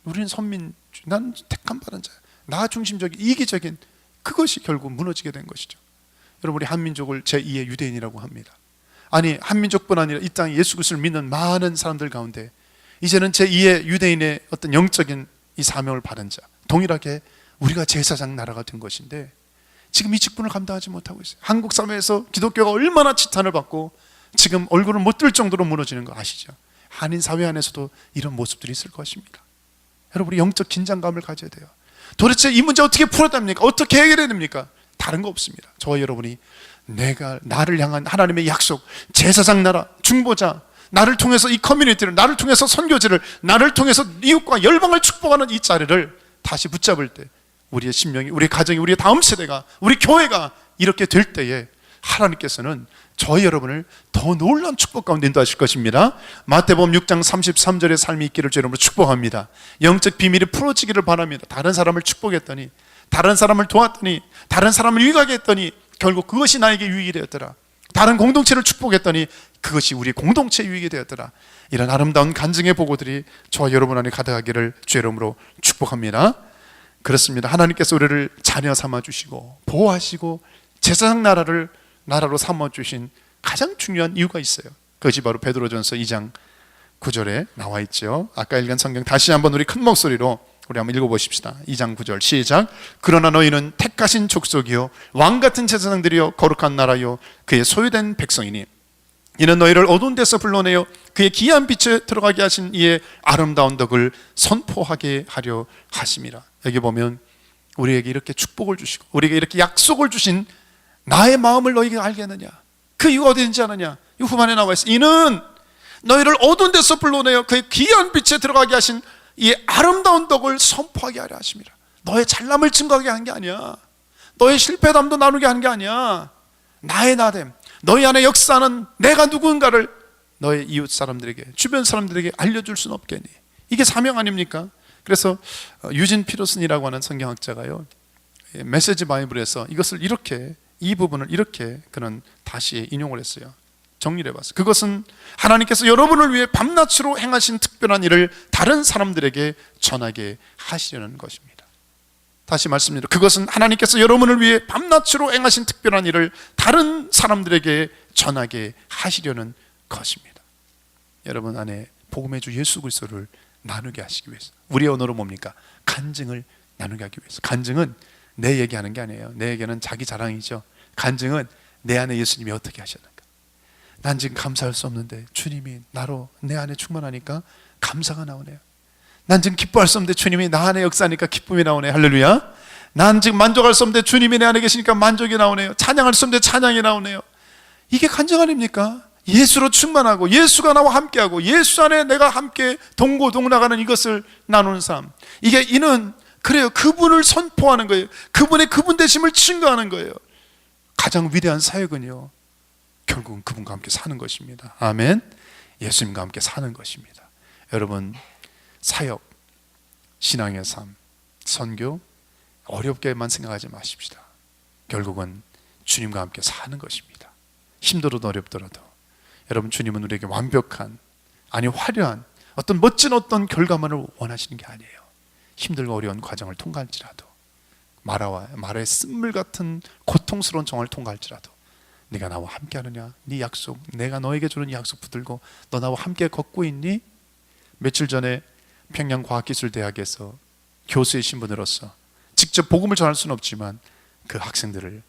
[SPEAKER 1] 우리는 선민, 난 택한 받은 자야, 나 중심적인 이기적인, 그것이 결국 무너지게 된 것이죠. 여러분, 우리 한민족을 제2의 유대인이라고 합니다. 아니, 한민족뿐 아니라 이 땅에 예수 그리스도를 믿는 많은 사람들 가운데 이제는 제2의 유대인의 어떤 영적인 이 사명을 받은 자, 동일하게 우리가 제사장 나라가 된 것인데, 지금 이 직분을 감당하지 못하고 있어요. 한국 사회에서 기독교가 얼마나 지탄을 받고 지금 얼굴을 못 들 정도로 무너지는 거 아시죠? 한인 사회 안에서도 이런 모습들이 있을 것입니다. 여러분, 우리 영적 긴장감을 가져야 돼요. 도대체 이 문제 어떻게 풀어야 됩니까? 어떻게 해결해야 됩니까? 다른 거 없습니다. 저와 여러분이 나를 향한 하나님의 약속, 제사장 나라, 중보자, 나를 통해서 이 커뮤니티를, 나를 통해서 선교지를, 나를 통해서 이웃과 열방을 축복하는 이 자리를 다시 붙잡을 때, 우리의 심령이, 우리 가정이, 우리의 다음 세대가, 우리 교회가 이렇게 될 때에 하나님께서는 저희 여러분을 더 놀라운 축복 가운데 인도하실 것입니다. 마태복음 6장 33절의 삶이 있기를 주 여러분을 축복합니다. 영적 비밀이 풀어지기를 바랍니다. 다른 사람을 축복했더니, 다른 사람을 도왔더니, 다른 사람을 유익하게 했더니 결국 그것이 나에게 유익이 되었더라. 다른 공동체를 축복했더니 그것이 우리 공동체 유익이 되었더라. 이런 아름다운 간증의 보고들이 저와 여러분 안에 가득하기를 주 이름으로 축복합니다. 그렇습니다. 하나님께서 우리를 자녀 삼아주시고 보호하시고 제사장 나라로 삼아주신 가장 중요한 이유가 있어요. 그것이 바로 베드로전서 2장 9절에 나와 있죠. 아까 읽은 성경 다시 한번 우리 큰 목소리로 우리 한번 읽어보십시다. 2장 9절 시작. 그러나 너희는 택하신 족속이요 왕같은 제사장들이요 거룩한 나라요 그의 소유된 백성이니, 이는 너희를 어두운 데서 불러내어 그의 귀한 빛에 들어가게 하신 이의 아름다운 덕을 선포하게 하려 하심이라. 여기 보면 우리에게 이렇게 축복을 주시고 우리에게 이렇게 약속을 주신 나의 마음을 너희가 알겠느냐, 그 이유가 어디 있는지 아느냐. 이 후반에 나와 있어. 이는 너희를 어두운 데서 불러내어 그의 귀한 빛에 들어가게 하신 이 아름다운 덕을 선포하게 하려 하십니다. 너의 잘남을 증거하게 한 게 아니야. 너의 실패담도 나누게 한 게 아니야. 나의 나됨, 너희 안에 역사는 내가 누군가를 너의 이웃 사람들에게, 주변 사람들에게 알려줄 수는 없겠니? 이게 사명 아닙니까? 그래서 유진 피터슨이라고 하는 성경학자가요, 메시지 바이블에서 이것을 이렇게, 이 부분을 이렇게 그는 다시 인용을 했어요. 정리를 해봤어요. 그것은 하나님께서 여러분을 위해 밤낮으로 행하신 특별한 일을 다른 사람들에게 전하게 하시려는 것입니다. 다시 말씀드립니다. 그것은 하나님께서 여러분을 위해 밤낮으로 행하신 특별한 일을 다른 사람들에게 전하게 하시려는 것입니다. 여러분 안에 복음의 주 예수 그리스도를 나누게 하시기 위해서, 우리의 언어로 뭡니까? 간증을 나누게 하기 위해서. 간증은 내 얘기하는 게 아니에요. 내 얘기는 자기 자랑이죠. 간증은 내 안에 예수님이 어떻게 하셨는가. 난 지금 감사할 수 없는데 주님이 나로 내 안에 충만하니까 감사가 나오네요. 난 지금 기뻐할 수 없는데 주님이 나 안에 역사하니까 기쁨이 나오네요. 할렐루야. 난 지금 만족할 수 없는데 주님이 내 안에 계시니까 만족이 나오네요. 찬양할 수 없는데 찬양이 나오네요. 이게 간증 아닙니까? 예수로 충만하고 예수가 나와 함께하고 예수 안에 내가 함께 동고동락하는 이것을 나누는 삶. 이게 이는 그래요. 그분을 선포하는 거예요. 그분의 그분 되심을 증거하는 거예요. 가장 위대한 사역은요, 결국은 그분과 함께 사는 것입니다. 아멘. 예수님과 함께 사는 것입니다. 여러분, 사역, 신앙의 삶, 선교 어렵게만 생각하지 마십시다. 결국은 주님과 함께 사는 것입니다. 힘들어도 어렵더라도 여러분, 주님은 우리에게 완벽한, 아니 화려한 어떤 멋진 어떤 결과만을 원하시는 게 아니에요. 힘들고 어려운 과정을 통과할지라도, 마라의 쓴물 같은 고통스러운 정을 통과할지라도 네가 나와 함께 하느냐, 네 약속, 내가 너에게 주는 약속 붙들고 너 나와 함께 걷고 있니? 며칠 전에 평양과학기술대학에서 교수의 신분으로서 직접 복음을 전할 수는 없지만 그 학생들을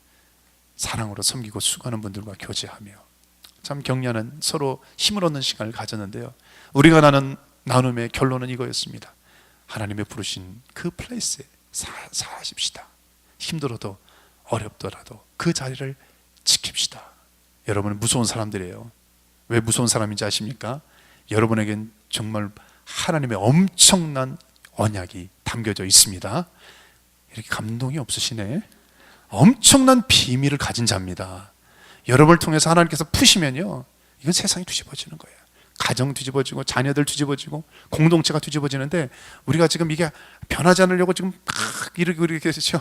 [SPEAKER 1] 사랑으로 섬기고 수고하는 분들과 교제하며 참 격려하는, 서로 힘을 얻는 시간을 가졌는데요, 우리가 나눈 나눔의 결론은 이거였습니다. 하나님의 부르신 그 플레이스에 사십시다. 힘들어도 어렵더라도 그 자리를 지킵시다. 여러분은 무서운 사람들이에요. 왜 무서운 사람인지 아십니까? 여러분에겐 정말 하나님의 엄청난 언약이 담겨져 있습니다. 이렇게 감동이 없으시네. 엄청난 비밀을 가진 자입니다. 여러분을 통해서 하나님께서 푸시면요, 이건 세상이 뒤집어지는 거예요. 가정 뒤집어지고 자녀들 뒤집어지고 공동체가 뒤집어지는데, 우리가 지금 이게 변하지 않으려고 지금 막 이렇게 계시죠.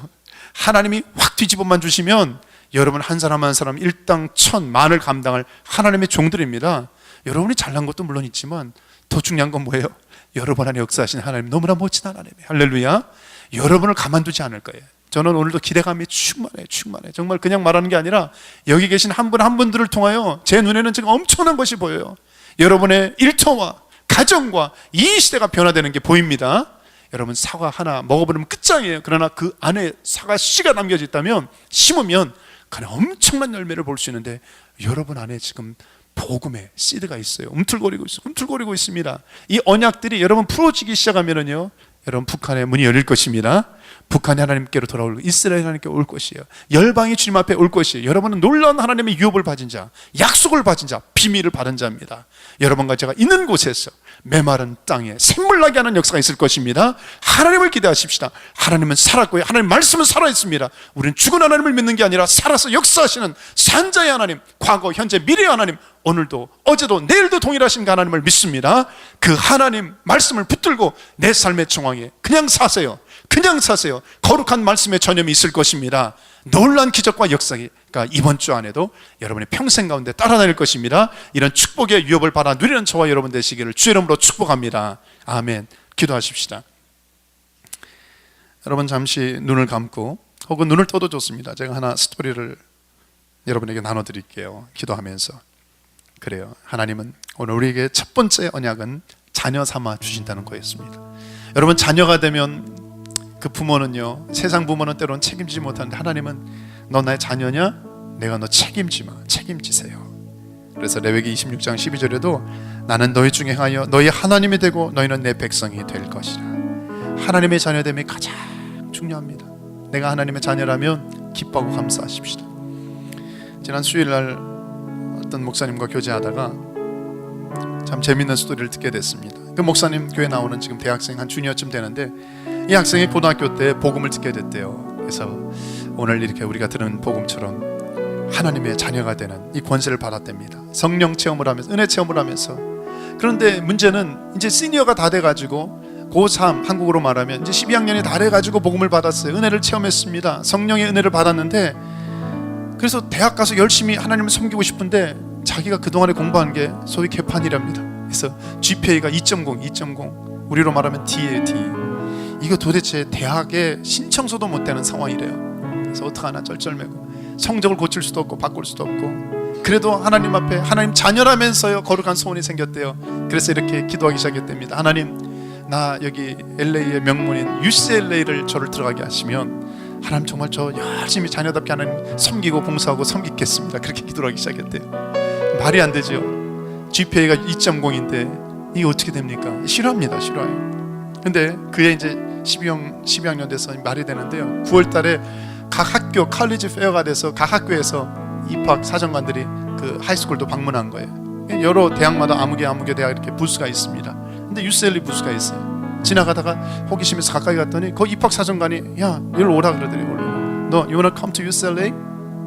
[SPEAKER 1] 하나님이 확 뒤집어만 주시면 여러분 한 사람 한 사람 일당 천 만을 감당할 하나님의 종들입니다. 여러분이 잘난 것도 물론 있지만 더 중요한 건 뭐예요? 여러분 안에 역사하신 하나님, 너무나 멋진 하나님, 할렐루야. 여러분을 가만두지 않을 거예요. 저는 오늘도 기대감이 충만해. 정말 그냥 말하는 게 아니라 여기 계신 한 분 한 분들을 통하여 제 눈에는 지금 엄청난 것이 보여요. 여러분의 일터와 가정과 이 시대가 변화되는 게 보입니다. 여러분, 사과 하나 먹어버리면 끝장이에요. 그러나 그 안에 사과 씨가 남겨져 있다면, 심으면 그냥 엄청난 열매를 볼 수 있는데, 여러분 안에 지금 복음의 씨드가 있어요. 움틀거리고 있습니다. 이 언약들이 여러분 풀어지기 시작하면은요, 여러분 북한의 문이 열릴 것입니다. 북한이 하나님께로 돌아올, 이스라엘 하나님께 올 것이에요. 열방이 주님 앞에 올 것이에요. 여러분은 놀라운 하나님의 유업을 받은 자, 약속을 받은 자, 비밀을 받은 자입니다. 여러분과 제가 있는 곳에서 메마른 땅에 샘물나게 하는 역사가 있을 것입니다. 하나님을 기대하십시다. 하나님은 살았고요, 하나님 말씀은 살아있습니다. 우리는 죽은 하나님을 믿는 게 아니라 살아서 역사하시는 산자의 하나님, 과거, 현재, 미래의 하나님, 오늘도 어제도 내일도 동일하신 그 하나님을 믿습니다. 그 하나님 말씀을 붙들고 내 삶의 정황에 그냥 사세요. 거룩한 말씀의 전염이 있을 것입니다. 놀라운 기적과 역사가 이번 주 안에도 여러분의 평생 가운데 따라다닐 것입니다. 이런 축복의 유업을 받아 누리는 저와 여러분 되시기를 주의 이름으로 축복합니다. 아멘. 기도하십시다. 여러분, 잠시 눈을 감고, 혹은 눈을 떠도 좋습니다. 제가 하나 스토리를 여러분에게 나눠드릴게요. 기도하면서. 그래요, 하나님은 오늘 우리에게 첫 번째 언약은 자녀 삼아 주신다는 거였습니다. 여러분, 자녀가 되면 그 부모는요, 세상 부모는 때로는 책임지지 못하는데, 하나님은 너 나의 자녀냐? 내가 너 책임지세요. 그래서 레위기 26장 12절에도 나는 너희 중에 하여 너희 하나님이 되고 너희는 내 백성이 될 것이라. 하나님의 자녀됨이 가장 중요합니다. 내가 하나님의 자녀라면 기뻐하고 감사하십시다. 지난 수요일날 어떤 목사님과 교제하다가 참 재밌는 스토리를 듣게 됐습니다. 그 목사님 교회 나오는 지금 대학생 한 주니어쯤 되는데, 이 학생이 고등학교 때 복음을 듣게 됐대요. 그래서 오늘 이렇게 우리가 들은 복음처럼 하나님의 자녀가 되는 이 권세를 받았답니다. 성령 체험을 하면서, 은혜 체험을 하면서. 그런데 문제는 이제 시니어가 다 돼가지고 고3, 한국으로 말하면 이제 12학년이 다 돼가지고 복음을 받았어요. 은혜를 체험했습니다. 성령의 은혜를 받았는데, 그래서 대학 가서 열심히 하나님을 섬기고 싶은데 자기가 그동안에 공부한 게 소위 개판이랍니다. 그래서 GPA가 2.0, 우리로 말하면 D예요, D. 이거 도대체 대학에 신청서도 못 되는 상황이래요. 그래서 어떡하나 쩔쩔매고, 성적을 고칠 수도 없고 바꿀 수도 없고, 그래도 하나님 앞에 하나님 자녀라면서요 거룩한 소원이 생겼대요. 그래서 이렇게 기도하기 시작했답니다. 하나님, 나 여기 LA의 명문인 UCLA를 저를 들어가게 하시면 하나님 정말 저 열심히 자녀답게 하나님 섬기고 봉사하고 섬기겠습니다. 그렇게 기도하기 시작했대요. 말이 안 되죠. GPA가 2.0인데 이게 어떻게 됩니까? 싫어합니다. 근데 그의 이제 12학년 돼서 말이 되는데요, 9월 달에 각 학교 칼리지 페어가 돼서 각 학교에서 입학 사정관들이 그 하이스쿨도 방문한 거예요. 여러 대학마다 아무개 대학 이렇게 부스가 있습니다. 근데 UCLA 부스가 있어요. 지나가다가 호기심에서 가까이 갔더니 그 입학 사정관이 야, 여기로 오라 그러더래요. 너 you wanna come to UCLA?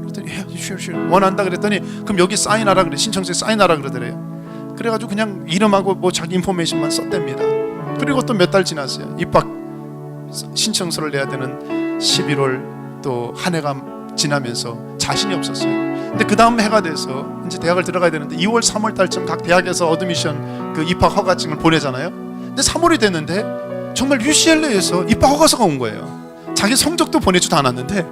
[SPEAKER 1] 그랬더니 yeah, sure. 원한다 그랬더니 그럼 여기 사인하라 그래. 신청서에 사인하라 그러더래요. 그래가지고 그냥 이름하고 뭐 자기 인포메이션만 썼답니다. 그리고 또 몇 달 지났어요. 입학 신청서를 내야 되는 11월 또 한 해가 지나면서 자신이 없었어요. 근데 그 다음 해가 돼서 이제 대학을 들어가야 되는데 2월, 3월 달쯤 각 대학에서 어드미션 그 입학 허가증을 보내잖아요. 근데 3월이 됐는데 정말 UCLA에서 입학 허가서가 온 거예요. 자기 성적도 보내지도 않았는데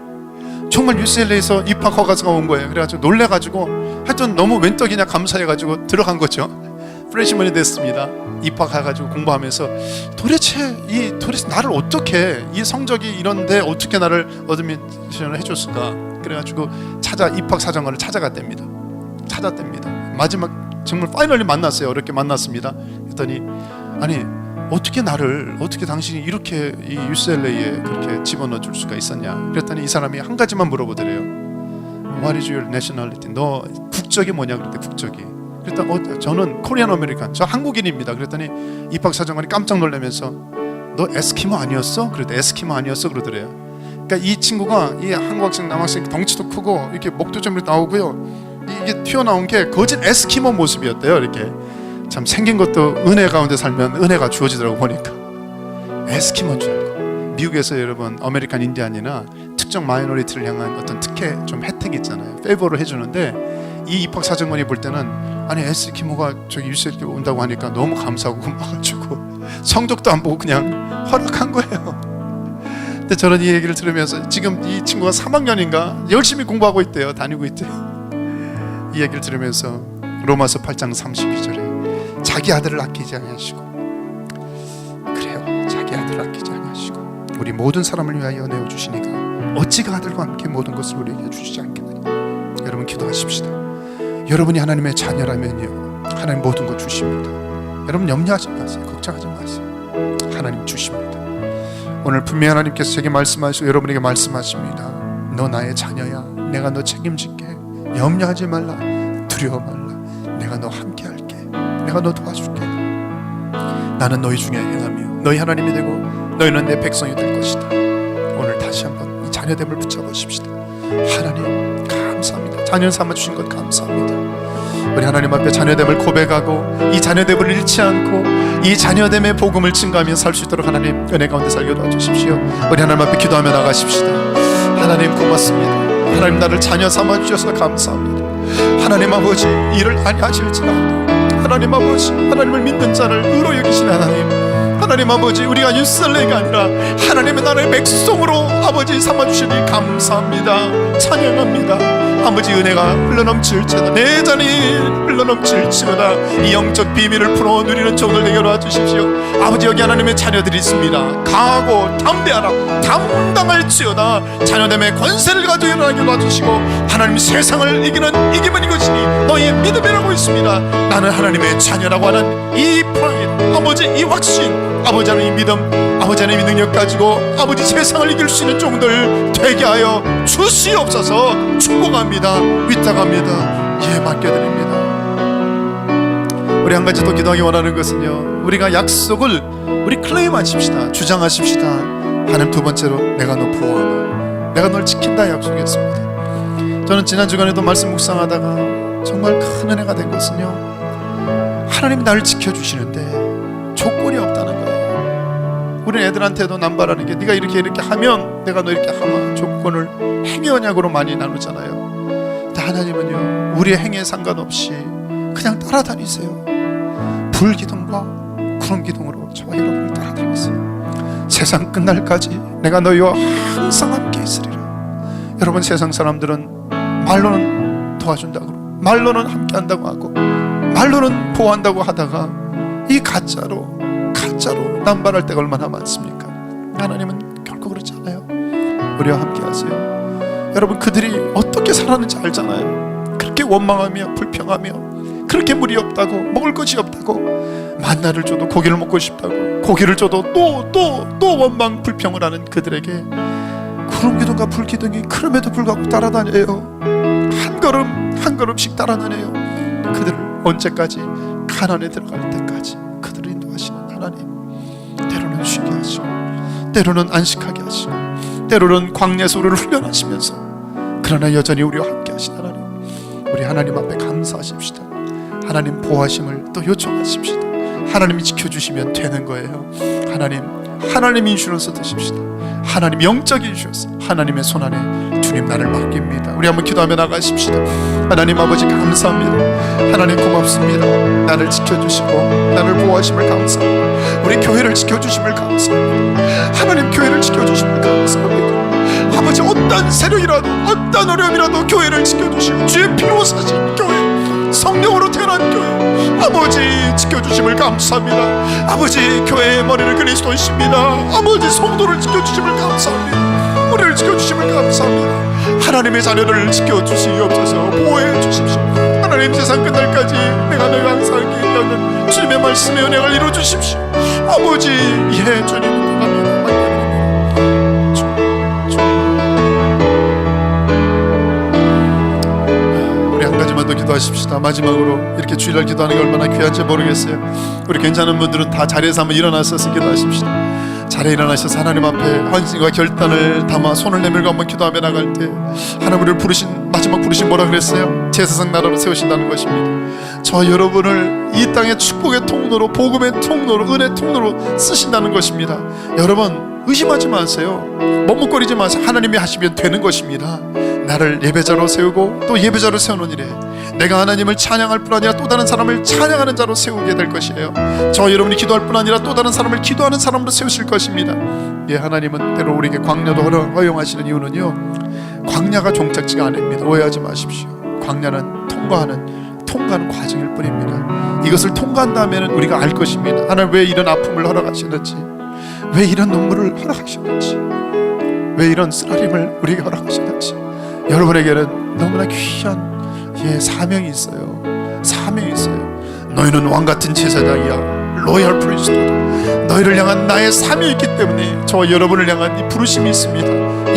[SPEAKER 1] 정말 UCLA에서 입학 허가서가 온 거예요. 그래가지고 놀래가지고 하여튼 너무 웬떡이냐 감사해가지고 들어간 거죠. 프레시먼이 됐습니다. 입학해가지고 공부하면서 도대체 나를 어떻게, 이 성적이 이런데 어떻게 나를 어드미션을 해줬을까. 그래가지고 입학 사정관을 찾았답니다. 마지막 정말 파이널리 만났어요. 어렵게 만났습니다. 그랬더니 아니 어떻게 당신이 이렇게 이 UCLA에 그렇게 집어넣어 줄 수가 있었냐? 그랬더니 이 사람이 한 가지만 물어보더래요. What is your nationality? 너 국적이 뭐냐 그랬대. 국적이. 그랬더니 저는 코리안 아메리칸, 저 한국인입니다. 그랬더니 입학사정관이 깜짝 놀라면서 너 에스키모 아니었어? 그랬더니 에스키모 아니었어 그러더래요. 그러니까 이 친구가, 이 한국 학생 남학생 덩치도 크고 이렇게 목도 좀 나오고요, 이게 튀어나온 게 거진 에스키모 모습이었대요. 이렇게 참 생긴 것도 은혜 가운데 살면 은혜가 주어지더라고. 보니까 에스키모인 줄 알고. 미국에서 여러분 아메리칸 인디안이나 특정 마이너리티를 향한 어떤 특혜 좀 혜택이 있잖아요. 페이버를 해주는데 이 입학사정관이 볼 때는 아니 에스키모가 저기 UCLA 온다고 하니까 너무 감사하고 고마워가지고 성적도 안 보고 그냥 허락한 거예요. 근데 저는 이 얘기를 들으면서 지금 이 친구가 3학년인가 열심히 공부하고 있대요. 다니고 있대요. 이 얘기를 들으면서 로마서 8장 32절에 자기 아들을 아끼지 아니하시고, 그래요, 자기 아들을 아끼지 아니하시고 우리 모든 사람을 위하여 내어주시니까 어찌 그 아들과 함께 모든 것을 우리에게 주시지 않겠느냐. 여러분 기도하십시다. 여러분이 하나님의 자녀라면요, 하나님 모든 것 주십니다. 여러분 염려하지 마세요. 걱정하지 마세요. 하나님 주십니다. 오늘 분명히 하나님께서 제게 말씀하시고 여러분에게 말씀하십니다. 너 나의 자녀야. 내가 너 책임질게. 염려하지 말라. 두려워 말라. 내가 너 함께 할게. 내가 너 도와줄게. 나는 너희 중에 행하며 너희 하나님이 되고 너희는 내 백성이 될 것이다. 오늘 다시 한번 이 자녀됨을 붙잡으십시다. 하나님 감사합니다. 자녀 삼아주신 것 감사합니다. 우리 하나님 앞에 자녀됨을 고백하고 이 자녀됨을 잃지 않고 이 자녀됨의 복음을 증가하며 살 수 있도록 하나님 은혜 가운데 살게 도와주십시오. 우리 하나님 앞에 기도하며 나가십시다. 하나님 고맙습니다. 하나님 나를 자녀 삼아주셔서 감사합니다. 하나님 아버지 일을 아니하실지라도 하나님 아버지 하나님을 믿는 자를 의로 여기시는 하나님 아버지 우리가 유슬레가 아니라 하나님의 나라의 백성으로 아버지 삼아주시니 감사합니다. 찬양합니다. 아버지 은혜가 흘러넘칠지어다. 내 잔이 흘러넘칠지어다. 이 영적 비밀을 풀어 누리는 종들 되게 도와주십시오. 아버지 여기 하나님의 자녀들이 있습니다. 강하고 담대하라. 담당할지어다. 자녀됨의 권세를 가지고 일어나게 도와주시고 하나님 세상을 이기는 이기면 이것이니 너희의 믿음이라고 있습니다. 나는 하나님의 자녀라고 하는 이 프라이드, 아버지 이 확신, 아버지 하나님 이 믿음, 아버지 하나님 이 능력 가지고 아버지 세상을 이길 수 있는 종들 되게 하여 주시옵소서. 축복합니다. 위탁합니다. 예, 맡겨드립니다. 우리 한 가지 더 기도하기 원하는 것은요, 우리가 약속을 우리 클레임하십시다. 주장하십시다. 하나님 두 번째로 내가 너 보호하마. 내가 널 지킨다 약속했습니다. 저는 지난 주간에도 말씀 묵상하다가 정말 큰 은혜가 된 것은요, 하나님이 나를 지켜주시는데 조건이 없다는 거예요. 우리 애들한테도 남발하는 게 네가 이렇게 하면 내가 너 이렇게 하마. 조건을 행위 언약으로 많이 나누잖아요. 근데 하나님은요, 우리의 행위에 상관없이 그냥 따라다니세요. 불기둥과 구름기둥으로 저와 여러분을 따라다니세요. 세상 끝날까지 내가 너희와 항상 함께 있으리라. 여러분 세상 사람들은 말로는 도와준다고 그러고 말로는 함께한다고 하고 말로는 보호한다고 하다가 이 가짜로 남발할 때가 얼마나 많습니까? 하나님은 결코 그렇지 않아요. 우리와 함께 하세요. 여러분 그들이 어떻게 살았는지 알잖아요. 그렇게 원망하며 불평하며 그렇게 물이 없다고 먹을 것이 없다고 만나를 줘도 고기를 먹고 싶다고 고기를 줘도 또 원망 불평을 하는 그들에게 구름기둥과 불기둥이 그럼에도 불구하고 따라다녀요. 한 걸음씩 따라다녀요. 그들을 언제까지? 가나안에 들어갈 때까지 그들을 인도하시는 하나님. 때로는 쉬게 하시고 때로는 안식하게 하시고 때로는 광야 소리를 훈련하시면서 그러나 여전히 우리와 함께 하신 하나님, 우리 하나님 앞에 감사하십시다. 하나님 보호하심을 또 요청하십시다. 하나님이 지켜주시면 되는 거예요. 하나님 인슈런스 드십시다. 하나님 영적인 인슈런스, 하나님의 손안에 주님 나를 맡깁니다. 우리 한번 기도하며 나가십시다. 하나님 아버지 감사합니다. 하나님 고맙습니다. 나를 지켜주시고 나를 보호하심을 감사합니다. 우리 교회를 지켜주심을 감사합니다. 하나님 교회를 지켜주심을 감사합니다. 아버지 어떤 세력이라도 어떤 어려움이라도 교회를 지켜주시고 주의 피로 사신 교회, 성령으로 태어난 교회 아버지 지켜주심을 감사합니다. 아버지 교회의 머리를 그리스도이십니다. 아버지 성도를 지켜주심을 감사합니다. 우리를 지켜주심을 감사합니다. 하나님의 자녀를 지켜주시옵소서. 보호해 주십시오. 하나님 세상 끝날까지 내가 너희와 항상 함께 있다는 주님의 말씀의 은혜를 이루어주십시오. 아버지, 예 주님 우리 한 가지만 더 기도하십시다. 마지막으로 이렇게 주일날 기도하는 게 얼마나 귀한지 모르겠어요. 우리 괜찮은 분들은 다 자리에서 한번 일어나셔서 기도하십시다. 자리에 일어나셔서 하나님 앞에 헌신과 결단을 담아 손을 내밀고 한번 기도하며 나갈 때 하나님 우리를 부르신 마지막 부르신 뭐라 그랬어요? 제사장 나라로 세우신다는 것입니다. 저 여러분을 이 땅의 축복의 통로로, 복음의 통로로, 은혜 통로로 쓰신다는 것입니다. 여러분 의심하지 마세요. 머뭇거리지 마세요. 하나님이 하시면 되는 것입니다. 나를 예배자로 세우고 또 예배자로 세우는 일에 내가 하나님을 찬양할 뿐 아니라 또 다른 사람을 찬양하는 자로 세우게 될 것이에요. 저 여러분이 기도할 뿐 아니라 또 다른 사람을 기도하는 사람으로 세우실 것입니다. 예, 하나님은 때로 우리에게 광야도 허용하시는 이유는요, 광야가 종착지가 아닙니다. 오해하지 마십시오. 광야는 통과하는 과정일 뿐입니다. 이것을 통과한 다음에는 우리가 알 것입니다. 하나님 왜 이런 아픔을 허락하시는지, 왜 이런 눈물을 허락하시는지, 왜 이런 쓰라림을 우리에게 허락하시는지. 여러분에게는 너무나 귀한 사명이 있어요. 사명이 있어요. 너희는 왕같은 제사장이야. 로얄 프리스트드. 너희를 향한 나의 사명이 있기 때문에 저 여러분을 향한 이 부르심이 있습니다.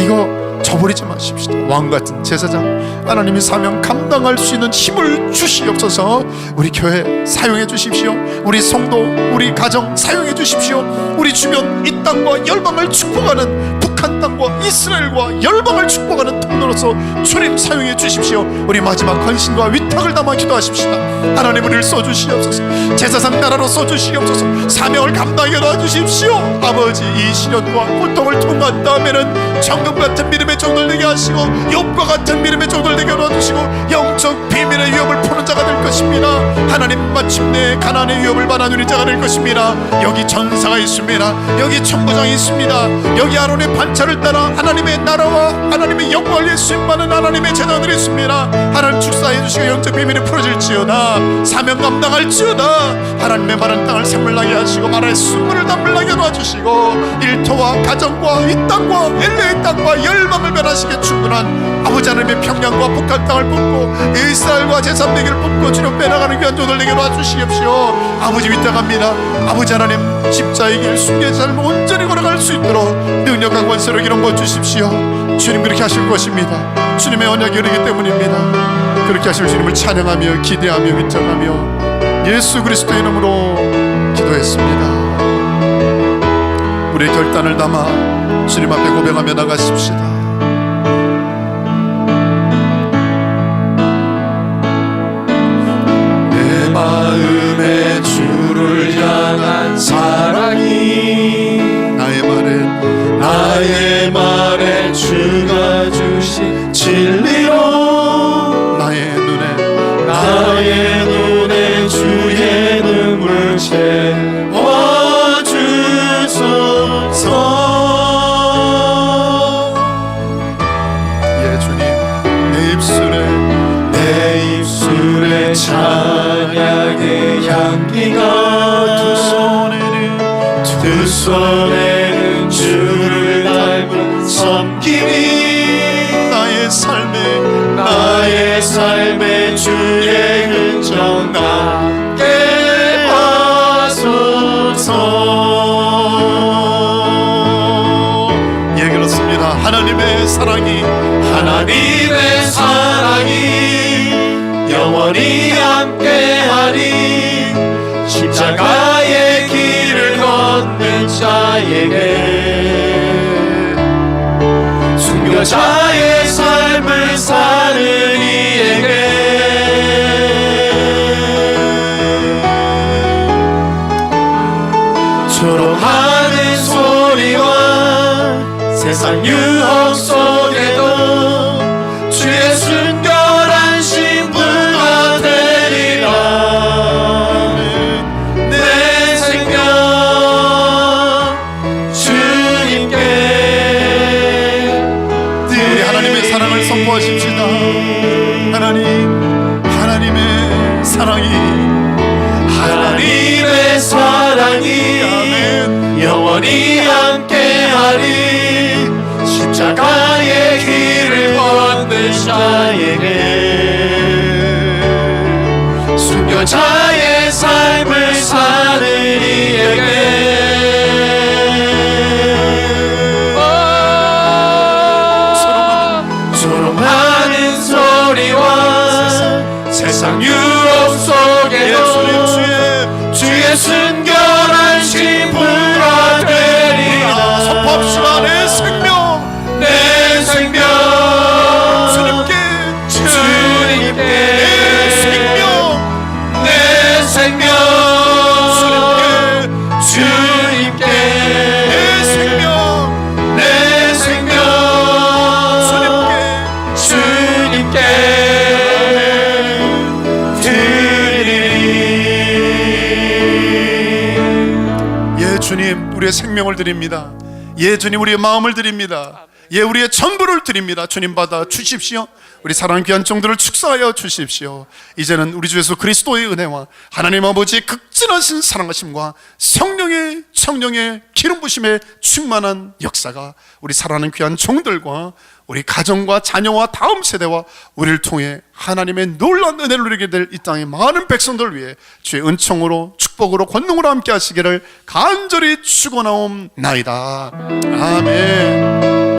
[SPEAKER 1] 이거 저버리지 마십시다. 왕같은 제사장, 하나님의 사명 감당할 수 있는 힘을 주시옵소서. 우리 교회 사용해 주십시오. 우리 성도, 우리 가정 사용해 주십시오. 우리 주변 이 땅과 열방을 축복하는 북한 땅과 이스라엘과 열방을 축복하는 통로로서 주님 사용해 주십시오. 우리 마지막 헌신과 위탁을 담아 기도하십시다. 하나님 우리를 써주시옵소서. 제사장 나라로 써주시옵소서. 사명을 감당해 놔주십시오. 아버지, 이 시련과 고통을 통과한 다음에는 정금 같은 믿음의 정도를 되게 하시고 욥과 같은 믿음의 정도를 되게 놔주시고 영적 비밀의 위협을 푸는 자가 될 것입니다. 하나님 마침내 가나안의 위협을 받아들인 자가 될 것입니다. 여기 전사가 있습니다. 여기 천부장이 있습니다. 여기 아론의 반차를 따라 하나님의 나라와 하나님의 영광을 예수님받는 하나님의 제자들이 있습니다. 하나님 축사해 주시고 영적 비밀이 풀어질지어다. 사명 감당할지어다. 하나님의 마른 땅을 샘물나게 하시고 마라의 순물을 담물나게 놔주시고 일터와 가정과 이 땅과 엘레의 땅과 열방을 변화시켜 충분한 아버지 하나님의 평양과 북한 땅을 뽑고 이스라엘과 제3대기를 뽑고 주님 빼나가는 귀한 종들 되게 놔주시옵시오. 아버지 위탁합니다. 아버지 하나님 십자의 길 순교의 삶을 온전히 걸어갈 수 있도록 능력과 권세로 이런 것 주십시오. 주님 그렇게 하실 것입니다. 주님의 언약이 이르기 때문입니다. 그렇게 하실 주님을 찬양하며 기대하며 위탁하며 예수 그리스도의 이름으로 기도했습니다. 우리의 결단을 담아 주님 앞에 고백하며 나가십시다.
[SPEAKER 2] 내 마음에 주를 향한 사랑이 나의 말에 주가 주신 진리로 나의 눈에 주의 눈물 채워주소서.
[SPEAKER 1] 예 주님, 내 입술에
[SPEAKER 2] 찬양의 향기가 두 손에는 주를 닮은 섬김이 나의 삶에 주의 흔적 남게 하소서.
[SPEAKER 1] 예 그렇습니다. 하나님의 사랑이
[SPEAKER 2] 영원히 함께하리. 십자가의 길을 걷는 자에게 순교자의 삶을 사는 이에게 조롱하는 소리와 세상 유혹 속에도 주의 순결한 신부가 되리라. 내 생명 주님께
[SPEAKER 1] 우리 하나님의 사랑을 선포하십시다. 하나님의 사랑이 아멘.
[SPEAKER 2] 영원히 함께하리. 십자가의 길을 걷는 자에게 순교자의 삶을 사는 이에게 세상 유혹 속에도 주의 순결한 신부가 되리라.
[SPEAKER 1] 선포합시다. 내 생명,
[SPEAKER 2] 내 생명
[SPEAKER 1] 주님께,
[SPEAKER 2] 주님께
[SPEAKER 1] 내 생명,
[SPEAKER 2] 내 생명 주님께
[SPEAKER 1] 내 생명,
[SPEAKER 2] 내 생명 주님께 드리리.
[SPEAKER 1] 예 주님, 우리의 생명을 드립니다. 예 주님, 우리의 마음을 드립니다. 예, 우리의 전부를 드립니다. 주님 받아 주십시오. 우리 사랑하는 귀한 종들을 축사하여 주십시오. 이제는 우리 주 예수 그리스도의 은혜와 하나님 아버지의 극진하신 사랑하심과 성령의 청령의 기름 부심의 충만한 역사가 우리 사랑하는 귀한 종들과 우리 가정과 자녀와 다음 세대와 우리를 통해 하나님의 놀라운 은혜를 누리게 될 이 땅의 많은 백성들 위해 주의 은총으로 축복으로 권능으로 함께 하시기를 간절히 축원하옵나이다. 아멘.